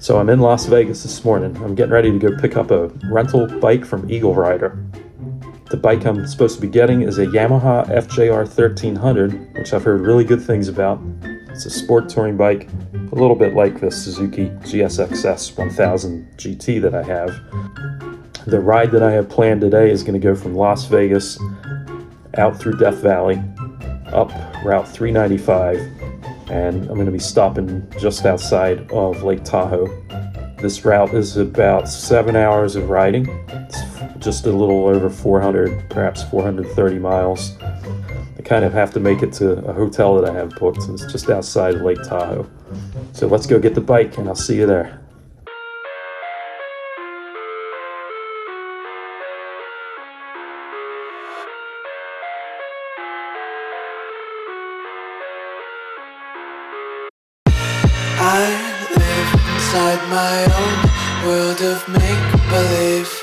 So I'm in Las Vegas this morning. I'm getting ready to go pick up a rental bike from Eaglerider. The bike I'm supposed to be getting is a Yamaha FJR1300, which I've heard really good things about. It's a sport touring bike, a little bit like the Suzuki GSX-S 1000 GT that I have. The ride that I have planned today is going to go from Las Vegas out through Death Valley, up Route 395, and I'm going to be stopping just outside of Lake Tahoe. This route is about 7 hours of riding. It's just a little over 400, perhaps 430 miles. I kind of have to make it to a hotel that I have booked. It's just outside of Lake Tahoe. So let's go get the bike and I'll see you there. I live inside my own world of make-believe.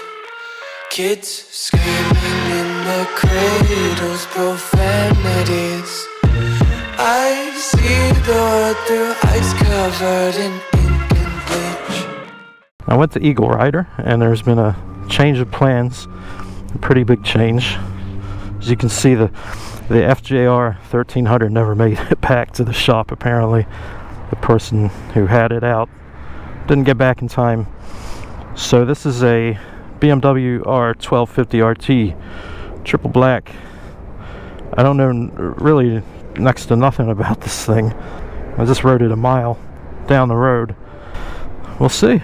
Kids screaming in the cradles, profanities. I see the world through ice covered in ink and bleach. I went to Eaglerider and there's been a change of plans, a pretty big change. As you can see, the FJR 1300 never made it back to the shop apparently. The person who had it out didn't get back in time. So this is a BMW R1250RT, triple black. I don't know really next to nothing about this thing. I just rode it a mile down the road. We'll see.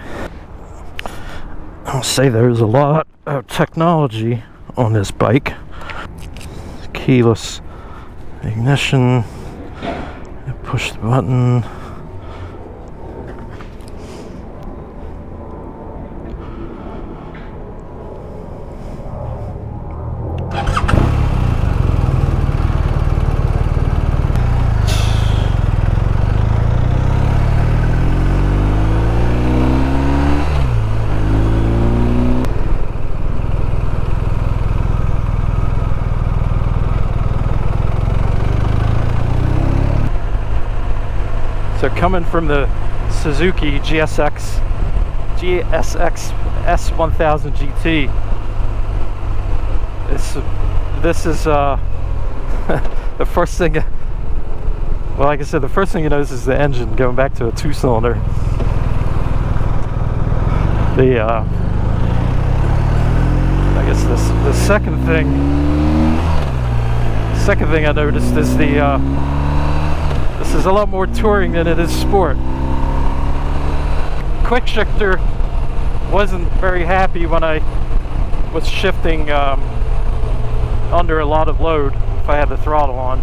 I'll say there's a lot of technology on this bike. Keyless ignition. Push the button. So coming from the Suzuki GSX S1000 GT, this is the first thing. Well, like I said, the first thing you notice is the engine going back to a 2-cylinder. I guess the second thing I noticed is this is a lot more touring than it is sport. Quick shifter wasn't very happy when I was shifting under a lot of load if I had the throttle on.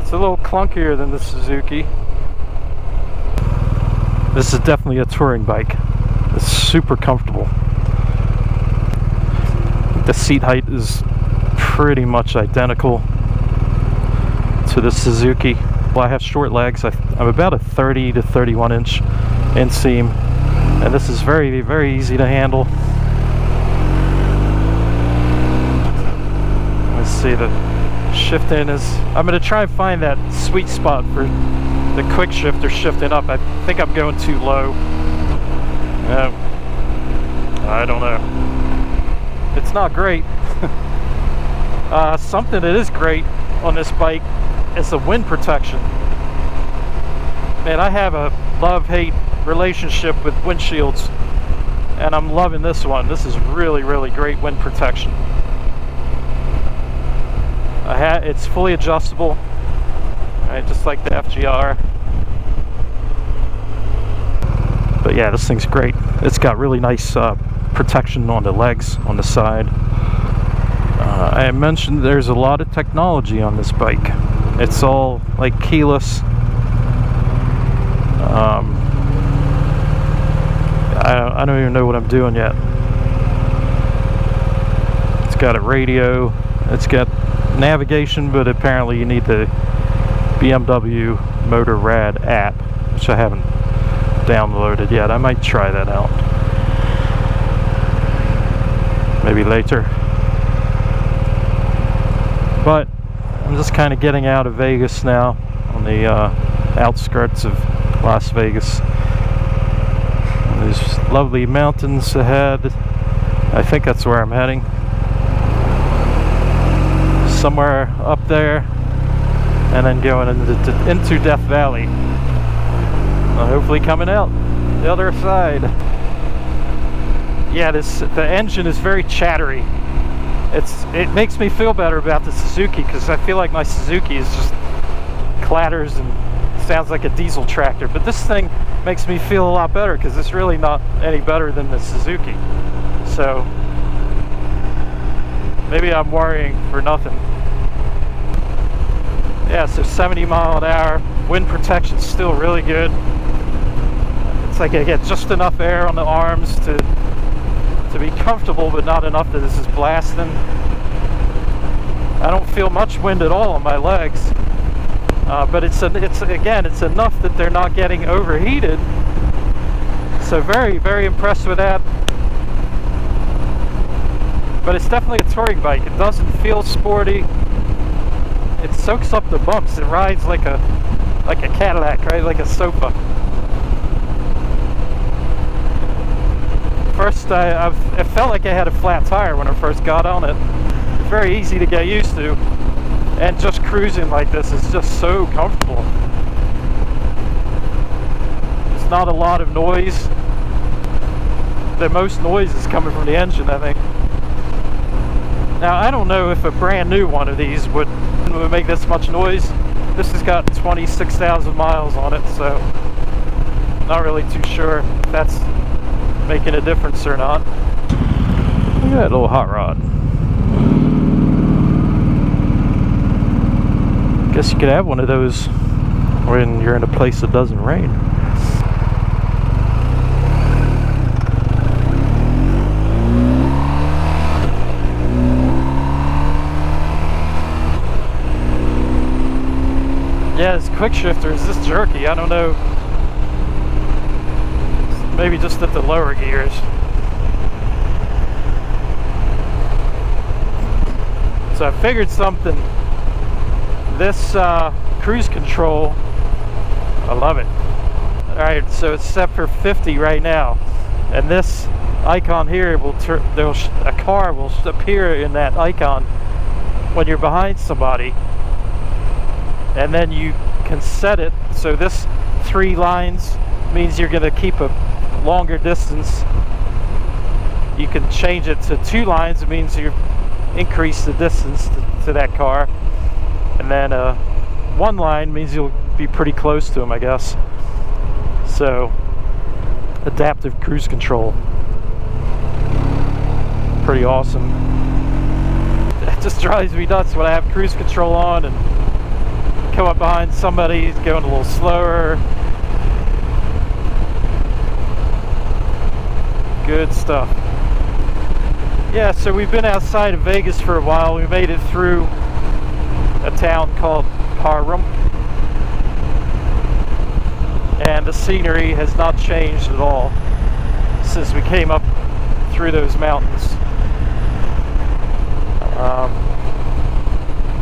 It's a little clunkier than the Suzuki. This is definitely a touring bike. It's super comfortable. The seat height is pretty much identical to the Suzuki. Well, I have short legs. I'm about a 30 to 31 inch inseam, and this is very, very easy to handle. Let's see, the shifting is, I'm going to try and find that sweet spot for the quick shifter shifting up. I think I'm going too low. I don't know. It's not great. Something that is great on this bike is the wind protection. Man, I have a love-hate relationship with windshields, and I'm loving this one. This is really, really great wind protection. It's fully adjustable, right, just like the FJR. But yeah, this thing's great. It's got really nice protection on the legs, on the side. I mentioned there's a lot of technology on this bike. It's all like keyless. I don't even know what I'm doing yet. It's got a radio. It's got navigation, but apparently you need the BMW Motor Rad app, which I haven't downloaded yet. I might try that out. Maybe later. But I'm just kind of getting out of Vegas now, on the outskirts of Las Vegas. There's lovely mountains ahead. I think that's where I'm heading. Somewhere up there, and then going into Death Valley. Hopefully coming out the other side. Yeah, the engine is very chattery. It makes me feel better about the Suzuki, because I feel like my Suzuki is just clatters and sounds like a diesel tractor. But this thing makes me feel a lot better, because it's really not any better than the Suzuki. So maybe I'm worrying for nothing. Yeah, so 70 mile an hour. Wind protection's still really good. It's like I get just enough air on the arms to be comfortable, but not enough that this is blasting. I don't feel much wind at all on my legs, but it's enough that they're not getting overheated. So very, very impressed with that. But it's definitely a touring bike. It doesn't feel sporty. It soaks up the bumps. It rides like a Cadillac, right? Like a sofa. First, it felt like I had a flat tire when I first got on it. It's very easy to get used to, and just cruising like this is just so comfortable. There's not a lot of noise. The most noise is coming from the engine, I think. Now, I don't know if a brand new one of these would make this much noise. This has got 26,000 miles on it, so not really too sure if that's making a difference or not. Look at that little hot rod. Guess you could have one of those when you're in a place that doesn't rain. Yeah, this quick shifter is this jerky. I don't know. Maybe just at the lower gears. So I figured something. This cruise control, I love it. Alright, so it's set for 50 right now. And this icon here will a car will appear in that icon when you're behind somebody. And then you can set it so this 3 lines means you're going to keep a longer distance. You can change it to 2 lines. It means you increase the distance to that car, and then 1 line means you'll be pretty close to them, I guess. So adaptive cruise control, pretty awesome. It just drives me nuts when I have cruise control on and come up behind somebody who's going a little slower. Good stuff. Yeah, so we've been outside of Vegas for a while. We made it through a town called Pahrump, and the scenery has not changed at all since we came up through those mountains.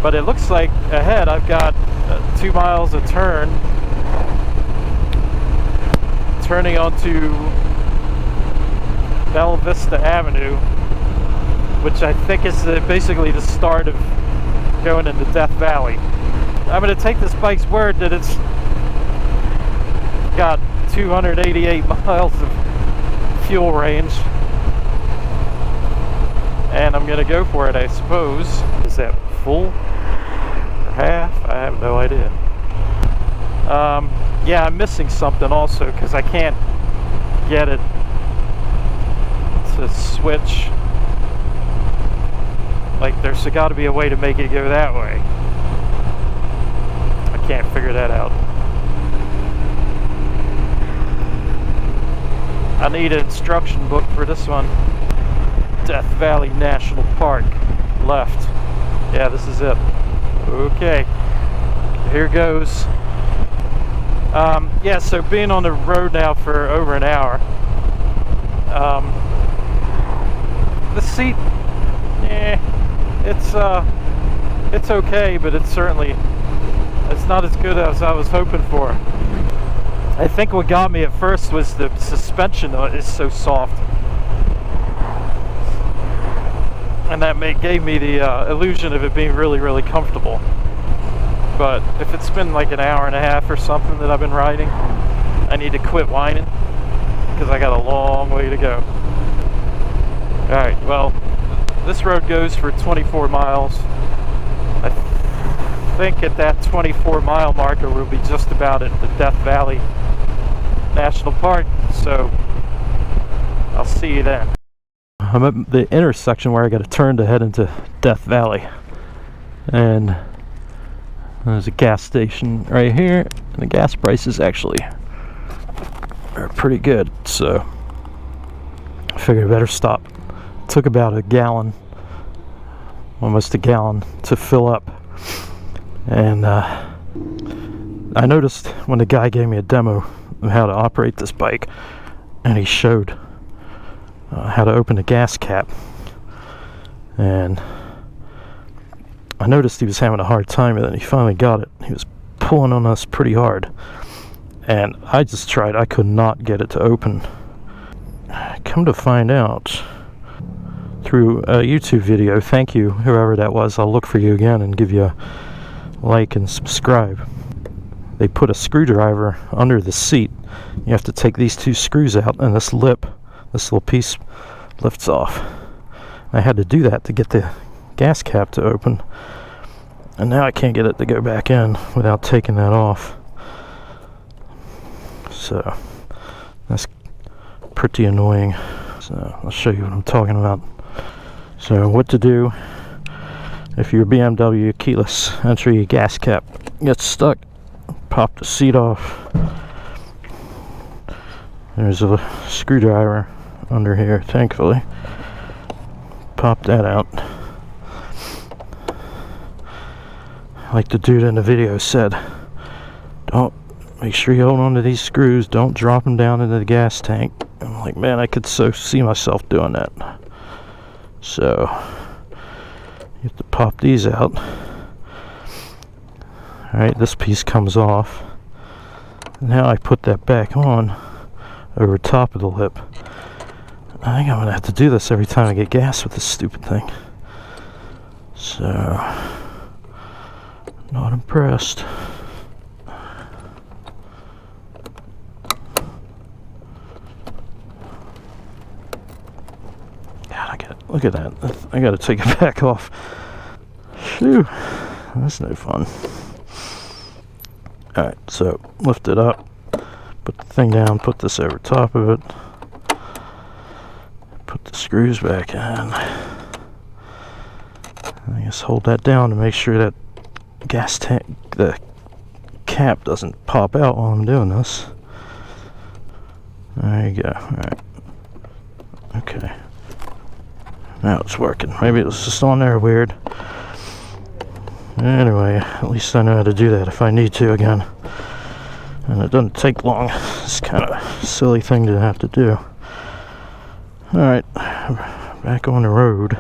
But it looks like ahead I've got 2 miles of turning onto Bella Vista Avenue, which I think is basically the start of going into Death Valley. I'm going to take this bike's word that it's got 288 miles of fuel range, and I'm going to go for it, I suppose. Is that full or half? I have no idea. Yeah, I'm missing something also, because I can't get it to switch. Like, there's got to be a way to make it go that way. I can't figure that out. I need an instruction book for this one. Death Valley National Park. Left. Yeah, this is it. Okay. Here goes. Yeah, so being on the road now for over an hour. The seat, it's okay, but it's not as good as I was hoping for. I think what got me at first was the suspension is so soft. And that gave me the illusion of it being really, really comfortable. But if it's been like an hour and a half or something that I've been riding, I need to quit whining because I got a long way to go. Alright, well, this road goes for 24 miles. I think at that 24-mile marker we'll be just about at the Death Valley National Park, so I'll see you then. I'm at the intersection where I got to turn to head into Death Valley, and there's a gas station right here, and the gas prices actually are pretty good, so I figured I better stop. It took about a gallon, almost a gallon, to fill up, and I noticed when the guy gave me a demo of how to operate this bike, and he showed how to open the gas cap, and I noticed he was having a hard time, and then he finally got it. He was pulling on us pretty hard, and I just tried. I could not get it to open. Come to find out through a YouTube video, thank you whoever that was, I'll look for you again and give you a like and subscribe. They put a screwdriver under the seat. You have to take these two screws out, and this little piece lifts off. I had to do that to get the gas cap to open, and now I can't get it to go back in without taking that off. So that's pretty annoying. So I'll show you what I'm talking about. So what to do if your BMW keyless entry gas cap gets stuck. Pop the seat off. There's a screwdriver under here, thankfully. Pop that out. Like the dude in the video said, don't, make sure you hold on to these screws, don't drop them down into the gas tank. I'm like, man, I could so see myself doing that. So you have to pop these out. Alright, this piece comes off. Now I put that back on over top of the lip. I think I'm gonna have to do this every time I get gas with this stupid thing. So, not impressed. God, look at that. I gotta take it back off. Phew, that's no fun. Alright, so lift it up, put the thing down, put this over top of it, put the screws back in. I guess hold that down to make sure that gas tank, the cap doesn't pop out while I'm doing this. There you go. Alright. Okay. Now it's working. Maybe it was just on there weird. Anyway, at least I know how to do that if I need to again. And it doesn't take long. It's kind of a silly thing to have to do. Alright, back on the road.